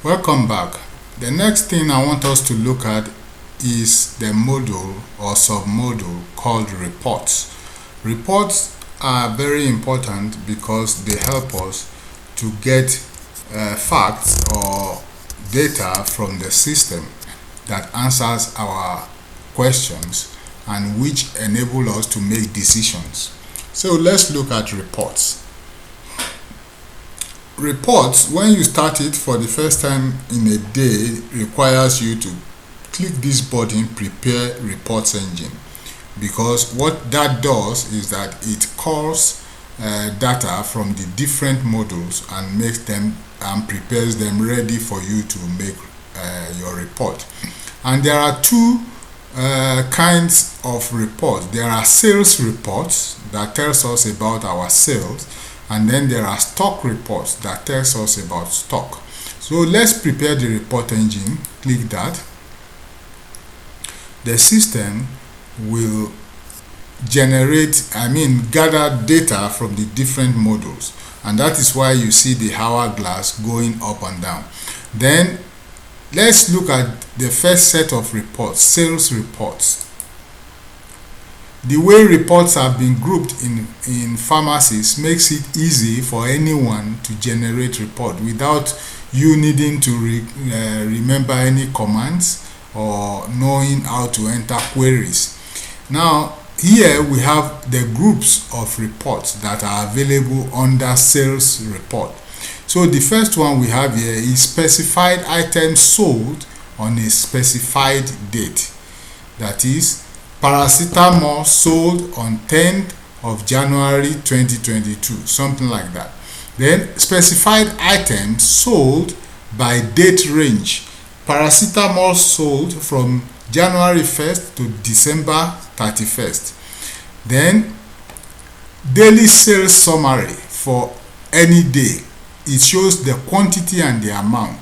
Welcome back. The next thing I want us to look at is the module or submodule called reports. Reports are very important because they help us to get facts or data from the system that answers our questions and which enable us to make decisions. So let's look at reports. Reports, when you start it for the first time in a day, requires you to click this button, prepare reports engine, because what that does is that it calls data from the different modules and makes them and prepares them ready for you to make your report. And there are two kinds of reports. There are sales reports that tells us about our sales, and then there are stock reports that tells us about stock. So let's prepare the report engine. Click that. The system will gather data from the different modules, and that is why you see the hourglass going up and down. Then let's look at the first set of reports, sales reports. The way reports have been grouped in PharmaSys makes it easy for anyone to generate report without you needing to remember any commands or knowing how to enter queries. Now here we have the groups of reports that are available under sales report. So the first one we have here is specified items sold on a specified date. That is, paracetamol sold on 10th of January 2022, something like that. Then specified items sold by date range. Paracetamol sold from January 1st to December 31st. Then daily sales summary for any day. It shows the quantity and the amount.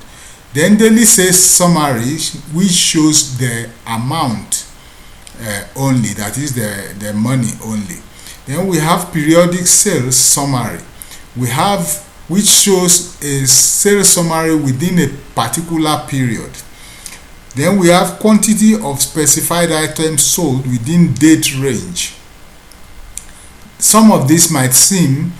Then daily sales summary, which shows the amount only, that is the money only. Then we have periodic sales summary. We have which shows a sales summary within a particular period. Then we have quantity of specified items sold within date range. Some of these might seem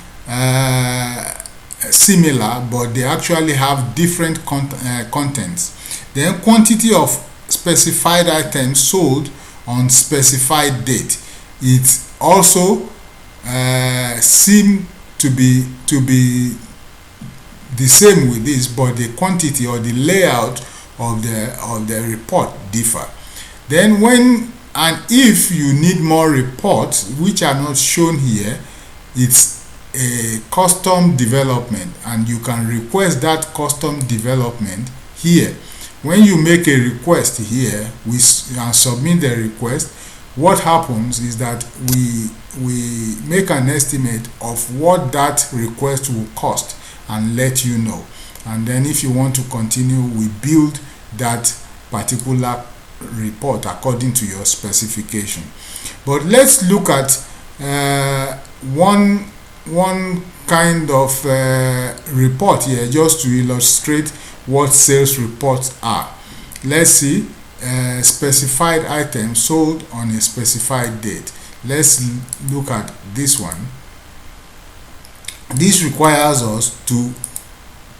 similar, but they actually have different contents. Then quantity of specified items sold on specified date. It also seem to be the same with this, but the quantity or the layout of the report differ. Then when and if you need more reports which are not shown here, it's a custom development, and you can request that custom development here. When you make a request here, we submit the request. What happens is that we make an estimate of what that request will cost and let you know. And then if you want to continue, we build that particular report according to your specification. But let's look at one kind of report here, just to illustrate what sales reports are. Let's see, specified items sold on a specified date. Let's look at this one. This requires us to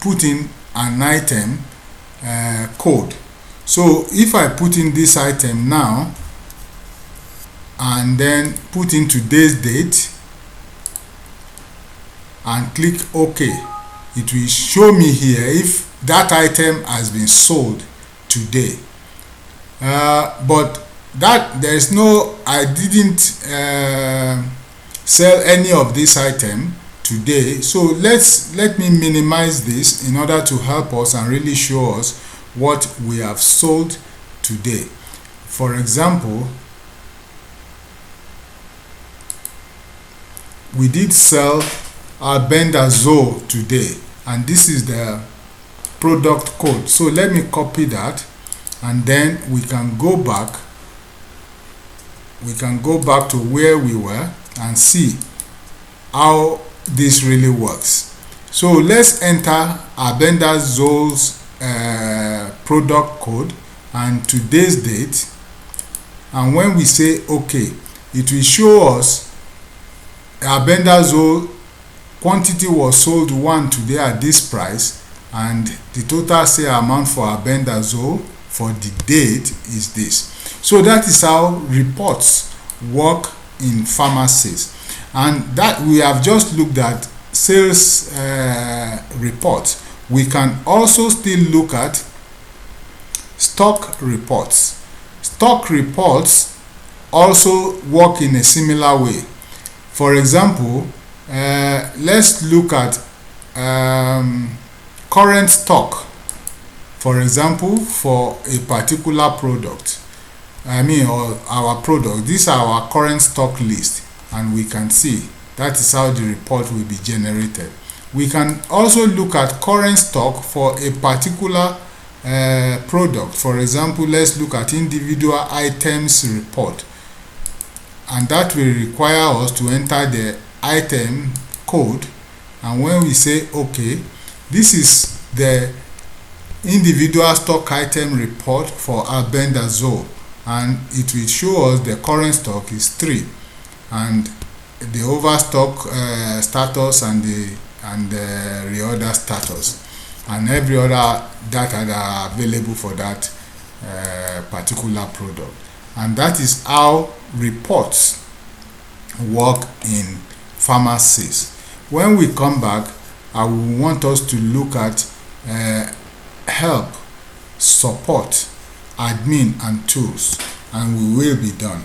put in an item code. So if I put in this item now and then put in today's date and click OK, it will show me here if that item has been sold today. But that there is no, I didn't sell any of this item today. So let me minimize this in order to help us and really show us what we have sold today. For example, we did sell albendazole today, and this is the product code. So let me copy that, and then we can go back to where we were and see how this really works. So let's enter albendazole's product code and today's date, and when we say OK, it will show us albendazole quantity was sold 1 today at this price, and the total sale amount for albendazole for the date is this. So that is how reports work in PharmaSys. And that we have just looked at sales reports. We can also still look at stock reports. Stock reports also work in a similar way. For example, let's look at current stock, for example, for a particular product. Or our product. These are our current stock list, and we can see that is how the report will be generated. We can also look at current stock for a particular product. For example, let's look at individual items report, and that will require us to enter the item code, and when we say OK, this is the individual stock item report for albendazole, and it will show us the current stock is 3 and the overstock status and the reorder status and every other data that are available for that particular product. And that is how reports work in PharmaSys. When we come back, I will want us to look at help, support, admin and tools, and we will be done.